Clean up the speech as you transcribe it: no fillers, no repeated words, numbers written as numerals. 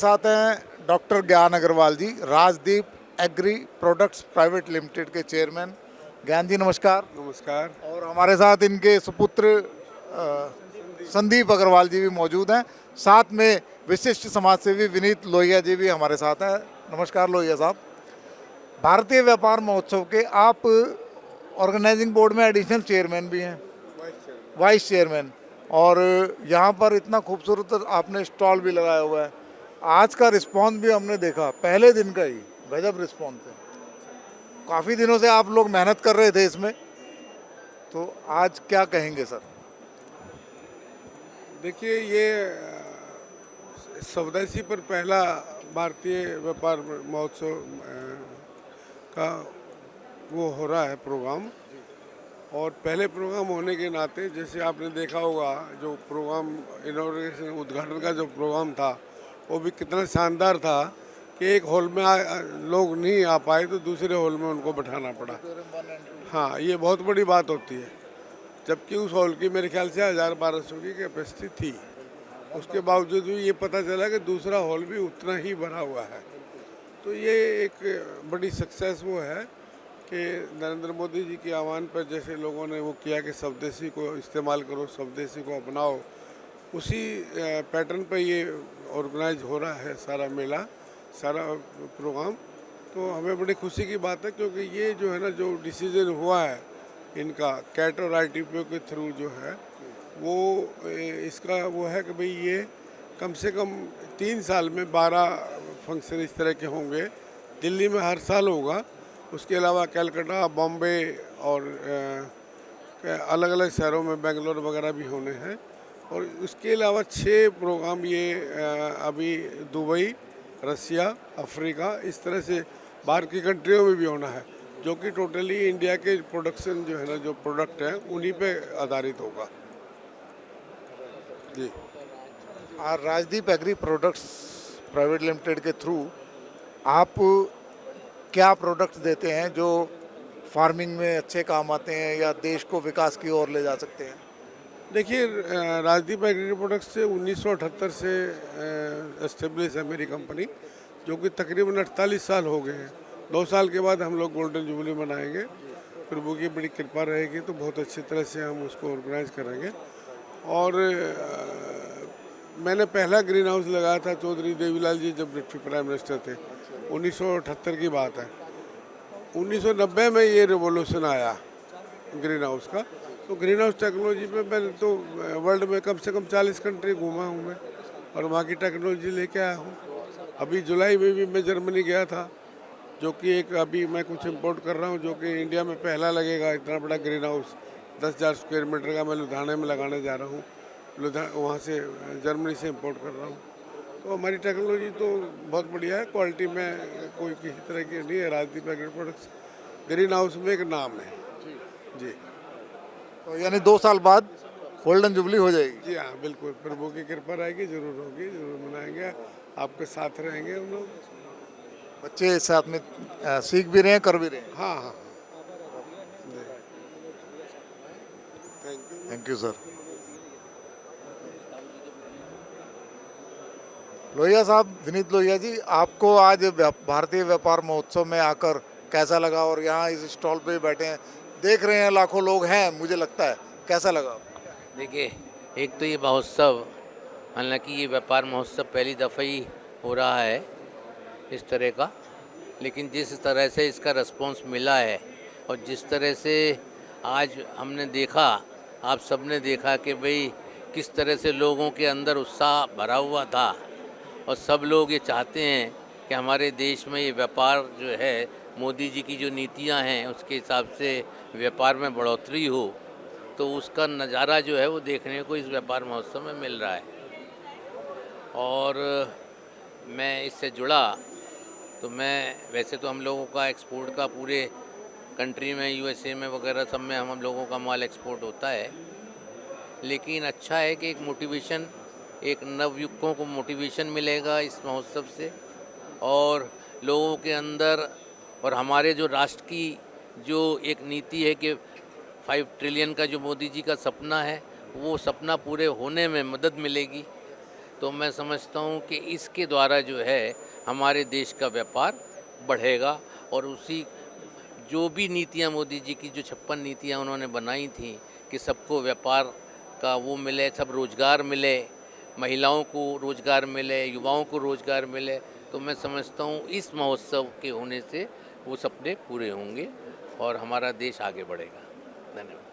साथ हैं doctor Gyan Agarwal ji, Rajdeep agri products private limited के चेयरमैन। ज्ञान जी नमस्कार। नमस्कार। और हमारे साथ इनके सुपुत्र संदीप अग्रवाल जी भी मौजूद हैं। साथ में विशिष्ट समाज सेवी विनीत लोहिया जी भी हमारे साथ हैं। नमस्कार लोहिया साहब। भारतीय व्यापार महोत्सव के आप ऑर्गेनाइजिंग बोर्ड में एडिशनल चेयरमैन भी हैं, वाइस चेयरमैन, और यहाँ पर इतना खूबसूरत आपने स्टॉल भी लगाया हुआ है। आज का रिस्पॉन्स भी हमने देखा, पहले दिन का ही गजब रिस्पॉन्स है। काफ़ी दिनों से आप लोग मेहनत कर रहे थे इसमें, तो आज क्या कहेंगे सर? देखिए, ये स्वदेशी पर पहला भारतीय व्यापार महोत्सव का वो हो रहा है प्रोग्राम। और पहले प्रोग्राम होने के नाते, जैसे आपने देखा होगा, जो प्रोग्राम इनॉग्रेशन उद्घाटन का जो प्रोग्राम था वो भी कितना शानदार था कि एक हॉल में लोग नहीं आ पाए तो दूसरे हॉल में उनको बैठाना पड़ा। हाँ, ये बहुत बड़ी बात होती है, जबकि उस हॉल की मेरे ख्याल से 1000-1200 की कैपेसिटी थी। उसके बावजूद भी ये पता चला कि दूसरा हॉल भी उतना ही भरा हुआ है। तो ये एक बड़ी सक्सेस वो है कि नरेंद्र मोदी जी के आह्वान पर जैसे लोगों ने वो किया कि स्वदेशी को इस्तेमाल करो, स्वदेशी को अपनाओ, उसी पैटर्न पर ये ऑर्गेनाइज हो रहा है सारा मेला, सारा प्रोग्राम। तो हमें बड़ी खुशी की बात है, क्योंकि ये जो है ना, जो डिसीजन हुआ है इनका कैट और ITPO के थ्रू जो है वो इसका वो है कि भाई ये कम से कम 3 साल में 12 फंक्शन इस तरह के होंगे। दिल्ली में हर साल होगा, उसके अलावा कलकत्ता, बॉम्बे और अलग अलग शहरों में बेंगलोर वगैरह भी होने हैं। और उसके अलावा 6 प्रोग्राम ये अभी दुबई, रसिया, अफ्रीका, इस तरह से बाहर की कंट्रियों में भी होना है, जो कि टोटली इंडिया के प्रोडक्शन जो है ना, जो प्रोडक्ट हैं उन्हीं पे आधारित होगा जी। और Rajdeep agri products private limited के थ्रू आप क्या प्रोडक्ट्स देते हैं जो फार्मिंग में अच्छे काम आते हैं या देश को विकास की ओर ले जा सकते हैं? देखिए, राजदीप एग्री प्रोडक्ट्स से 1978 से एस्टेब्लिश है मेरी कंपनी, जो कि तकरीबन 48 साल हो गए हैं। 2 साल के बाद हम लोग गोल्डन जुबली मनाएंगे। प्रभु की बड़ी कृपा रहेगी तो बहुत अच्छी तरह से हम उसको ऑर्गेनाइज करेंगे। और मैंने पहला ग्रीन हाउस लगाया था चौधरी देवीलाल जी जब डिप्टी प्राइम मिनिस्टर थे। 1978 की बात है। 1990 में ये रिवोल्यूशन आया ग्रीन हाउस का। तो ग्रीन हाउस टेक्नोलॉजी पे मैंने तो वर्ल्ड में कम से कम 40 कंट्री घूमा हूँ मैं, और वहाँ की टेक्नोलॉजी लेके आया हूँ। अभी जुलाई में भी मैं जर्मनी गया था, जो कि एक अभी मैं कुछ इंपोर्ट कर रहा हूँ, जो कि इंडिया में पहला लगेगा इतना बड़ा ग्रीन हाउस। 10,000 स्क्वायर मीटर का मैं लुधियाने में लगाने जा रहा हूँ। वहाँ से जर्मनी से इंपोर्ट कर रहा हूँ। तो हमारी टेक्नोलॉजी तो बहुत बढ़िया है, क्वालिटी में कोई किसी तरह की नहीं है। Rajdeep agri products greenhouse में एक नाम है जी। तो यानी 2 साल बाद गोल्डन जुबली हो जाएगी? जी हाँ, बिल्कुल, प्रभु की कृपा रहेगी, जरूर होगी, जरूर मनाएंगे, आपके साथ रहेंगे हम लोग। बच्चे साथ में सीख भी रहे हैं, कर भी रहे हैं। हाँ हाँ, थैंक यू सर। लोहिया साहब, विनीत लोहिया जी, आपको आज भारतीय व्यापार महोत्सव में आकर कैसा लगा? और यहाँ इस स्टॉल पे बैठे हैं, देख रहे हैं, लाखों लोग हैं, मुझे लगता है, कैसा लगा? देखिए, एक तो ये महोत्सव, हालांकि ये व्यापार महोत्सव पहली दफ़ा ही हो रहा है इस तरह का, लेकिन जिस तरह से इसका रिस्पॉन्स मिला है और जिस तरह से आज हमने देखा, आप सब ने देखा कि भाई किस तरह से लोगों के अंदर उत्साह भरा हुआ था, और सब लोग ये चाहते हैं कि हमारे देश में ये व्यापार जो है, मोदी जी की जो नीतियां हैं उसके हिसाब से व्यापार में बढ़ोतरी हो, तो उसका नज़ारा जो है वो देखने को इस व्यापार महोत्सव में मिल रहा है। और मैं इससे जुड़ा तो मैं वैसे तो हम लोगों का एक्सपोर्ट का पूरे कंट्री में, USA में वगैरह सब में हम लोगों का माल एक्सपोर्ट होता है, लेकिन अच्छा है कि एक मोटिवेशन, एक नवयुवकों को मोटिवेशन मिलेगा इस महोत्सव से, और लोगों के अंदर, और हमारे जो राष्ट्र की जो एक नीति है कि 5 ट्रिलियन का जो मोदी जी का सपना है, वो सपना पूरे होने में मदद मिलेगी। तो मैं समझता हूँ कि इसके द्वारा जो है हमारे देश का व्यापार बढ़ेगा। और उसी जो भी नीतियाँ मोदी जी की जो 56 नीतियाँ उन्होंने बनाई थी कि सबको व्यापार का वो मिले, सब रोज़गार मिले, महिलाओं को रोज़गार मिले, युवाओं को रोज़गार मिले, तो मैं समझता हूँ इस महोत्सव के होने से वो सपने पूरे होंगे और हमारा देश आगे बढ़ेगा। धन्यवाद।